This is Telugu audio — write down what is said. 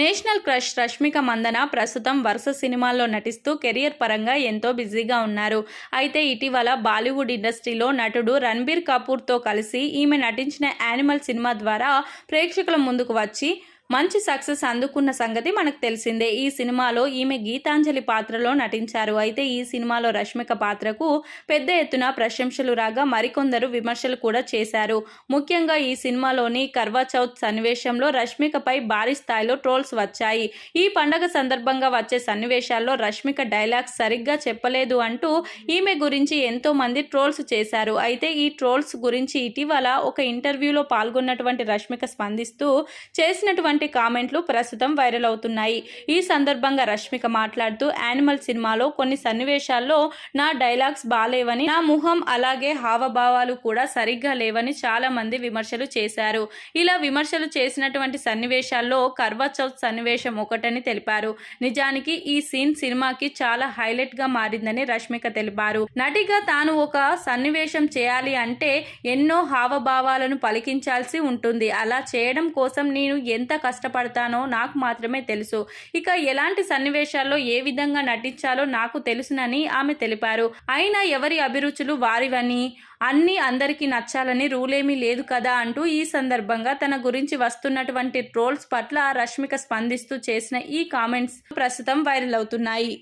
నేషనల్ క్రష్ రష్మిక మందన ప్రస్తుతం వరుస సినిమాల్లో నటిస్తూ కెరియర్ పరంగా ఎంతో బిజీగా ఉన్నారు. అయితే ఇటీవల బాలీవుడ్ ఇండస్ట్రీలో నటుడు రణబీర్ కపూర్తో కలిసి ఈమె నటించిన యానిమల్ సినిమా ద్వారా ప్రేక్షకుల ముందుకు వచ్చి మంచి సక్సెస్ అందుకున్న సంగతి మనకు తెలిసిందే. ఈ సినిమాలో ఈమె గీతాంజలి పాత్రలో నటించారు. అయితే ఈ సినిమాలో రష్మిక పాత్రకు పెద్ద ఎత్తున ప్రశంసలు రాగా మరికొందరు విమర్శలు కూడా చేశారు. ముఖ్యంగా ఈ సినిమాలోని కర్వా చౌత్ సన్నివేశంలో రష్మికపై భారీ స్థాయిలో ట్రోల్స్ వచ్చాయి. ఈ పండగ సందర్భంగా వచ్చే సన్నివేశాల్లో రష్మిక డైలాగ్స్ సరిగ్గా చెప్పలేదు అంటూ ఈమె గురించి ఎంతో మంది ట్రోల్స్ చేశారు. అయితే ఈ ట్రోల్స్ గురించి ఇటీవల ఒక ఇంటర్వ్యూలో పాల్గొన్నటువంటి రష్మిక స్పందిస్తూ చేసినటువంటి కామెంట్లు ప్రస్తుతం వైరల్ అవుతున్నాయి. ఈ సందర్భంగా రష్మిక మాట్లాడుతూ యానిమల్ సినిమాలో కొన్ని సన్నివేశాల్లో నా డైలాగ్స్ బాలేవని, నా ముఖం అలాగే హావభావాలు కూడా సరిగ్గా లేవని చాలా మంది విమర్శలు చేశారు. ఇలా విమర్శలు చేసినటువంటి సన్నివేశాల్లో కర్వా చౌత్ సన్నివేశం ఒకటని తెలిపారు. నిజానికి ఈ సీన్ సినిమాకి చాలా హైలైట్ గా మారిందని రష్మిక తెలిపారు. నటిగా తాను ఒక సన్నివేశం చేయాలి అంటే ఎన్నో హావభావాలను పలికించాల్సి ఉంటుంది. అలా చేయడం కోసం నేను ఎంత కష్టపడతానో నాకు మాత్రమే తెలుసు. ఇక ఎలాంటి సన్నివేశాల్లో ఏ విధంగా నటించాలో నాకు తెలుసునని ఆమె తెలిపారు. అయినా ఎవరి అభిరుచులు వారివని, అన్నీ అందరికీ నచ్చాలని రూలేమీ లేదు కదా అంటూ ఈ సందర్భంగా తన గురించి వస్తున్నటువంటి ట్రోల్స్ పట్ల రష్మిక స్పందిస్తూ చేసిన ఈ కామెంట్స్ ప్రస్తుతం వైరల్ అవుతున్నాయి.